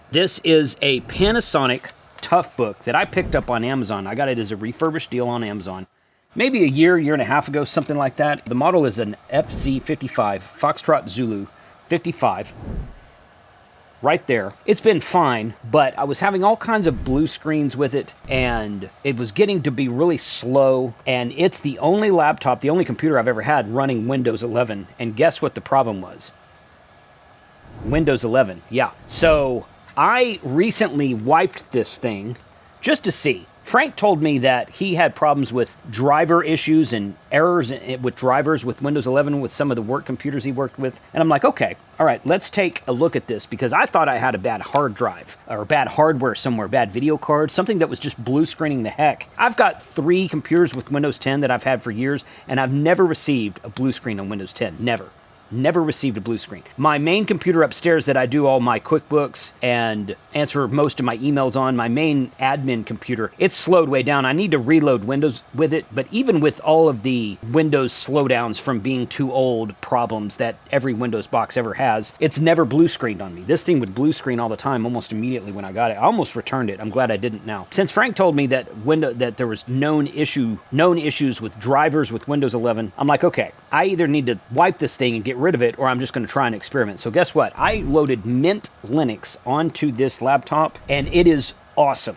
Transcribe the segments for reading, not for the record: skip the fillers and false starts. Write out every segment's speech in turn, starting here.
This is a Panasonic Toughbook that I picked up on Amazon. I got it as a refurbished deal on Amazon. Maybe a year and a half ago, something like that. The model is an FZ55, Foxtrot Zulu 55. Right there. It's been fine, but I was having all kinds of blue screens with it, and it was getting to be really slow, and it's the only laptop, the only computer I've ever had running Windows 11, and guess what the problem was? Windows 11, yeah. So I recently wiped this thing just to see. Frank told me that he had problems with driver issues and errors with drivers with Windows 11 with some of the work computers he worked with. And I'm like, okay, all right, let's take a look at this, because I thought I had a bad hard drive or bad hardware somewhere, bad video card, something that was just blue screening the heck. I've got 3 computers with Windows 10 that I've had for years, and I've never received a blue screen on Windows 10, never. Never received a blue screen. My main computer upstairs that I do all my QuickBooks and answer most of my emails on, my main admin computer, it's slowed way down. I need to reload Windows with it, but even with all of the Windows slowdowns from being too old problems that every Windows box ever has, it's never blue screened on me. This thing would blue screen all the time almost immediately when I got it. I almost returned it. I'm glad I didn't now. Since Frank told me that there was known issues with drivers with Windows 11, I'm like, okay, I either need to wipe this thing and get rid of it, or I'm just going to try and experiment. So guess what? I loaded Mint Linux onto this laptop, and it is awesome.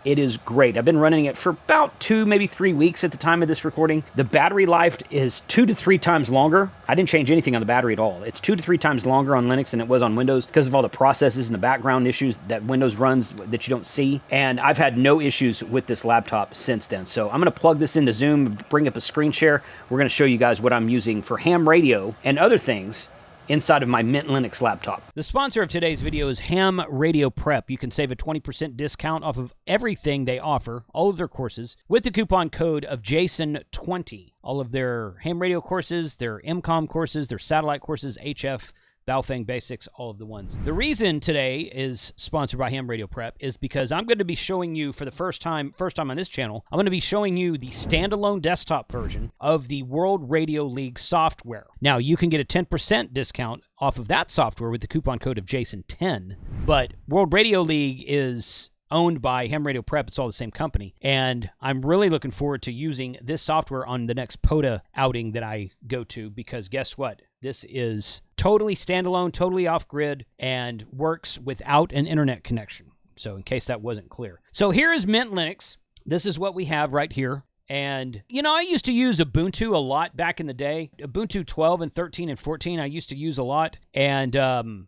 It is great. I've been running it for about 2, maybe 3 weeks at the time of this recording. The battery life is 2 to 3 times longer. I didn't change anything on the battery at all. It's 2 to 3 times longer on Linux than it was on Windows because of all the processes and the background issues that Windows runs that you don't see. And I've had no issues with this laptop since then. So I'm going to plug this into Zoom, bring up a screen share. We're going to show you guys what I'm using for ham radio and other things inside of my Mint Linux laptop. The sponsor of today's video is Ham Radio Prep. You can save a 20% discount off of everything they offer, all of their courses, with the coupon code of Jason20. All of their ham radio courses, their MCOM courses, their satellite courses, HF, Baofeng Basics, all of the ones. The reason today is sponsored by Ham Radio Prep is because I'm going to be showing you for the first time on this channel, I'm going to be showing you the standalone desktop version of the World Radio League software. Now, you can get a 10% discount off of that software with the coupon code of Jason10, but World Radio League is owned by Ham Radio Prep. It's all the same company. And I'm really looking forward to using this software on the next POTA outing that I go to, because guess what? This is totally standalone, totally off-grid, and works without an internet connection. So in case that wasn't clear. So here is Mint Linux. This is what we have right here. And, you know, I used to use Ubuntu a lot back in the day. Ubuntu 12 and 13 and 14 I used to use a lot. And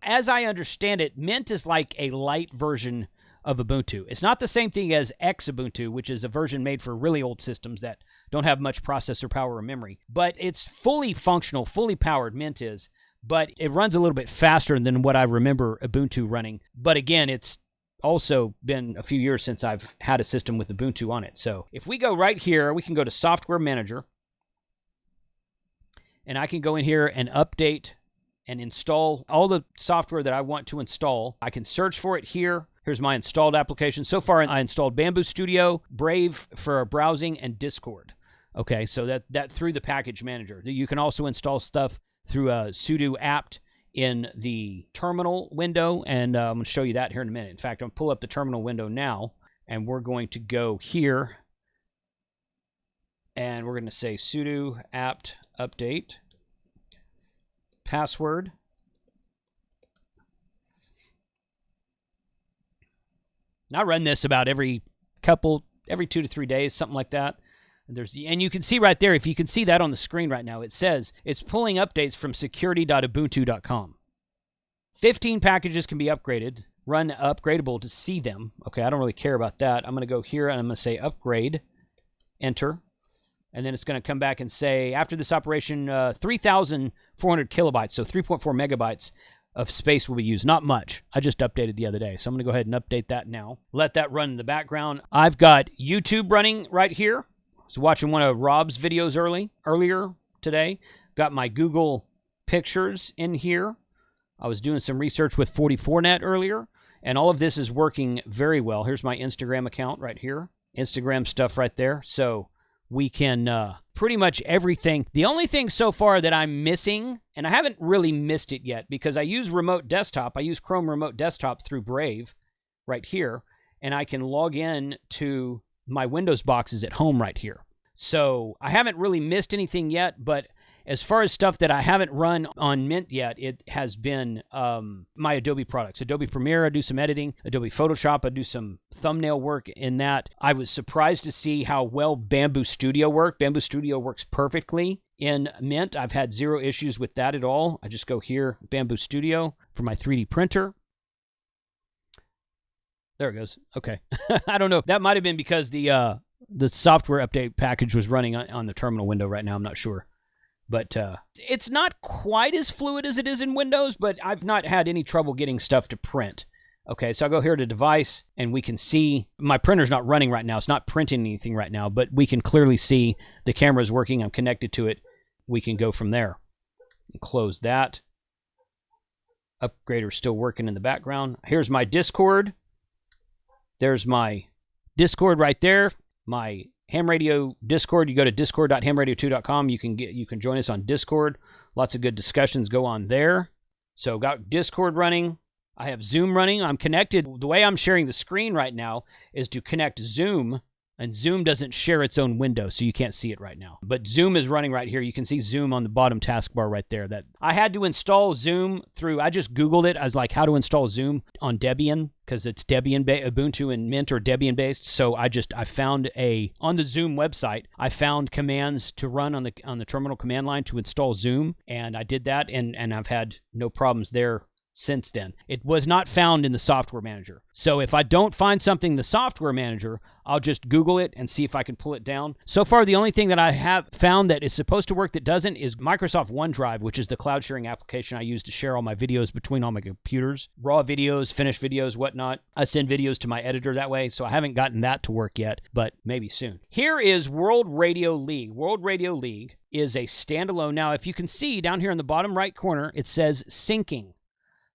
as I understand it, Mint is like a light version of Ubuntu. It's not the same thing as Xubuntu, which is a version made for really old systems that don't have much processor power or memory. But it's fully functional, fully powered, Mint is. But it runs a little bit faster than what I remember Ubuntu running. But again, it's also been a few years since I've had a system with Ubuntu on it. So if we go right here, we can go to Software Manager. And I can go in here and update and install all the software that I want to install. I can search for it here. Here's my installed application. So far, I installed Bamboo Studio, Brave for browsing, and Discord. Okay, so that through the package manager. You can also install stuff through sudo apt in the terminal window, and I'm going to show you that here in a minute. In fact, I'm going to pull up the terminal window now, and we're going to go here, and we're going to say sudo apt update password. I run this about every 2 to 3 days, something like that. And you can see right there, if you can see that on the screen right now, it says it's pulling updates from security.ubuntu.com. 15 packages can be upgraded, run upgradable to see them. Okay, I don't really care about that. I'm going to go here and I'm going to say upgrade, enter. And then it's going to come back and say, after this operation, 3,400 kilobytes, so 3.4 megabytes of space will be used. Not much. I just updated the other day. So I'm going to go ahead and update that now. Let that run in the background. I've got YouTube running right here. I was watching one of Rob's videos earlier today. Got my Google Pictures in here. I was doing some research with 44net earlier, and all of this is working very well. Here's my Instagram account right here. Instagram stuff right there. So we can pretty much everything. The only thing so far that I'm missing, and I haven't really missed it yet because I use remote desktop. I use Chrome remote desktop through Brave right here, and I can log in to my Windows boxes at home right here. So I haven't really missed anything yet, but as far as stuff that I haven't run on Mint yet, it has been my Adobe products. Adobe Premiere, I do some editing. Adobe Photoshop, I do some thumbnail work in that. I was surprised to see how well Bamboo Studio worked. Bamboo Studio works perfectly in Mint. I've had zero issues with that at all. I just go here, Bamboo Studio, for my 3D printer. There it goes. Okay. I don't know. That might have been because the software update package was running on the terminal window right now. I'm not sure. But it's not quite as fluid as it is in Windows, but I've not had any trouble getting stuff to print. Okay, so I'll go here to device, and we can see my printer's not running right now. It's not printing anything right now, but we can clearly see the camera's working. I'm connected to it. We can go from there. Close that. Upgrader's still working in the background. Here's my Discord. There's my Discord right there. My Ham Radio Discord. You go to discord.hamradio2.com. You can join us on Discord. Lots of good discussions go on there. So got Discord running. I have Zoom running. I'm connected. The way I'm sharing the screen right now is to connect Zoom, and Zoom doesn't share its own window, so you can't see it right now. But Zoom is running right here. You can see Zoom on the bottom taskbar right there. That I had to install Zoom through. I just Googled it. I was like, how to install Zoom on Debian, because it's Debian Ubuntu and Mint are Debian based. So I found on the Zoom website, I found commands to run on the terminal command line to install Zoom, and I did that, and I've had no problems there since then. It was not found in the software manager. So if I don't find something in the software manager, I'll just Google it and see if I can pull it down. So far, the only thing that I have found that is supposed to work that doesn't is Microsoft OneDrive, which is the cloud sharing application I use to share all my videos between all my computers. Raw videos, finished videos, whatnot. I send videos to my editor that way, so I haven't gotten that to work yet, but maybe soon. Here is World Radio League. World Radio League is a standalone. Now, if you can see down here in the bottom right corner, it says syncing.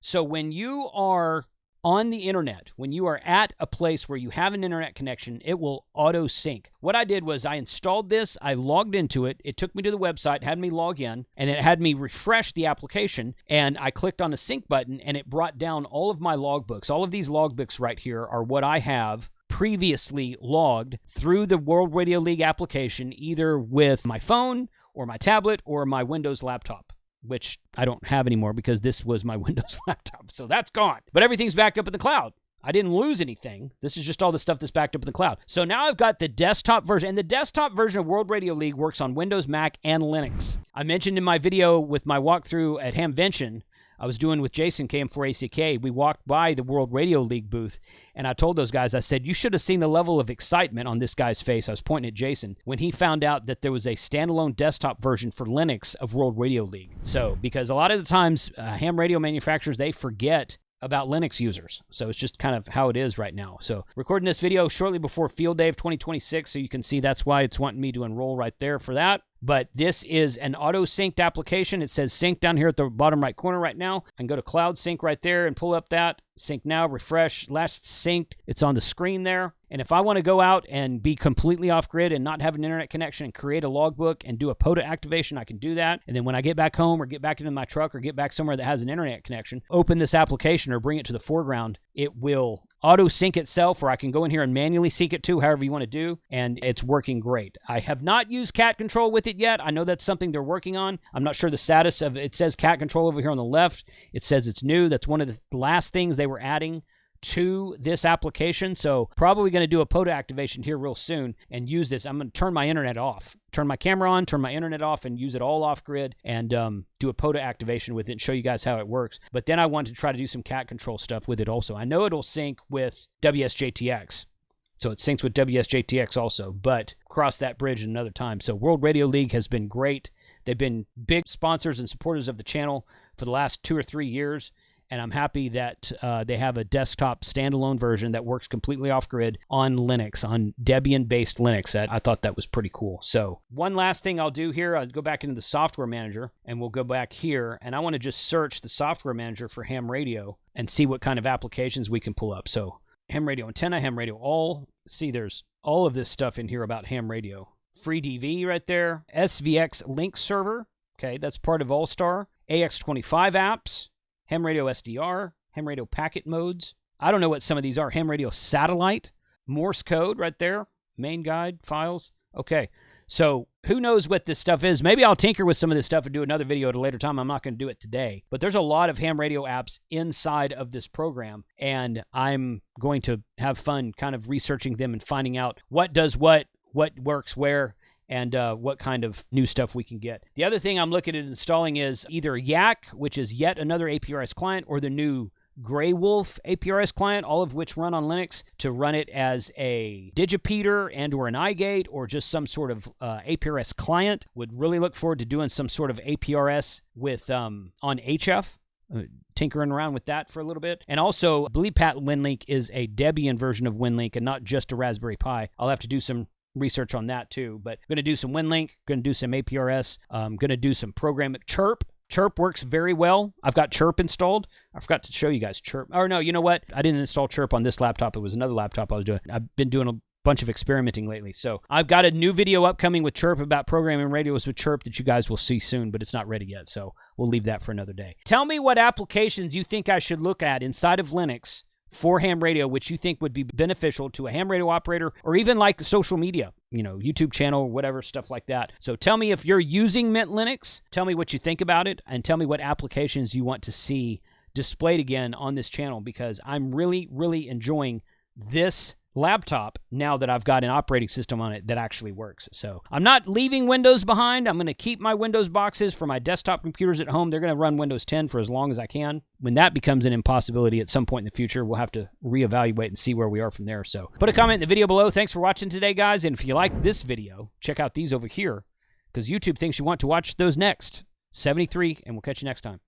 So when you are on the internet, when you are at a place where you have an internet connection, it will auto sync. What I did was I installed this, I logged into it, it took me to the website, had me log in, and it had me refresh the application, and I clicked on the sync button, and it brought down all of my logbooks. All of these logbooks right here are what I have previously logged through the World Radio League application, either with my phone or my tablet or my Windows laptop, which I don't have anymore because this was my Windows laptop. So that's gone. But everything's backed up in the cloud. I didn't lose anything. This is just all the stuff that's backed up in the cloud. So now I've got the desktop version. And the desktop version of World Radio League works on Windows, Mac, and Linux. I mentioned in my video with my walkthrough at Hamvention, I was doing with Jason KM4ACK, we walked by the World Radio League booth, and I told those guys, I said, you should have seen the level of excitement on this guy's face. I was pointing at Jason when he found out that there was a standalone desktop version for Linux of World Radio League. So, because a lot of the times, ham radio manufacturers, they forget about Linux users. So it's just kind of how it is right now. So recording this video shortly before Field Day of 2026, so you can see that's why it's wanting me to enroll right there for that. But this is an auto-synced application. It says sync down here at the bottom right corner right now. I can go to Cloud Sync right there and pull up that. Sync now, refresh, last synced. It's on the screen there. And if I want to go out and be completely off-grid and not have an internet connection and create a logbook and do a POTA activation, I can do that. And then when I get back home or get back into my truck or get back somewhere that has an internet connection, open this application or bring it to the foreground, it will auto-sync itself, or I can go in here and manually sync it too, however you want to do, and it's working great. I have not used cat control with it yet. I know that's something they're working on. I'm not sure the status of it. It says cat control over here on the left. It says it's new. That's one of the last things they were adding to this application. So probably going to do a POTA activation here real soon and use this. I'm going to turn my internet off, turn my camera on, turn my internet off, and use it all off grid and do a POTA activation with it and show you guys how it works. But then I want to try to do some cat control stuff with it also. I know it'll sync with WSJTX. So it syncs with WSJTX also, but cross that bridge another time. So World Radio League has been great. They've been big sponsors and supporters of the channel for the last 2 or 3 years. And I'm happy that they have a desktop standalone version that works completely off-grid on Linux, on Debian-based Linux. I thought that was pretty cool. So one last thing I'll do here, I'll go back into the software manager, and we'll go back here, and I want to just search the software manager for ham radio and see what kind of applications we can pull up. So ham radio antenna, ham radio all. See, there's all of this stuff in here about ham radio. Free DV right there. SVX Link server. Okay, that's part of All-Star. AX25 apps. Ham radio SDR. Ham radio packet modes. I don't know what some of these are. Ham radio satellite. Morse code right there. Main guide files. Okay, so who knows what this stuff is? Maybe I'll tinker with some of this stuff and do another video at a later time. I'm not going to do it today. But there's a lot of ham radio apps inside of this program, and I'm going to have fun kind of researching them and finding out what does what works where, and what kind of new stuff we can get. The other thing I'm looking at installing is either Yak, which is yet another APRS client, or the new Grey Wolf APRS client, all of which run on Linux, to run it as a Digipeater and or an iGate or just some sort of APRS client. Would really look forward to doing some sort of APRS with on HF. Tinkering around with that for a little bit. And also, I believe Pat WinLink is a Debian version of WinLink and not just a Raspberry Pi. I'll have to do some research on that too. But I'm going to do some WinLink, going to do some APRS, I'm going to do some programming. Chirp. Chirp works very well. I've got Chirp installed. I forgot to show you guys Chirp. Or no, you know what? I didn't install Chirp on this laptop. It was another laptop I was doing. I've been doing a bunch of experimenting lately. So I've got a new video upcoming with Chirp about programming radios with Chirp that you guys will see soon, but it's not ready yet. So we'll leave that for another day. Tell me what applications you think I should look at inside of Linux for ham radio, which you think would be beneficial to a ham radio operator, or even like social media, you know, YouTube channel, whatever, stuff like that. So tell me if you're using Mint Linux, tell me what you think about it, and tell me what applications you want to see displayed again on this channel, because I'm really, really enjoying this laptop now that I've got an operating system on it that actually works. So I'm not leaving Windows behind. I'm going to keep my Windows boxes for my desktop computers at home. They're going to run Windows 10 for as long as I can. When that becomes an impossibility at some point in the future, we'll have to reevaluate and see where we are from there. So put a comment in the video below. Thanks for watching today, guys. And if you like this video, check out these over here, because YouTube thinks you want to watch those next. 73, and we'll catch you next time.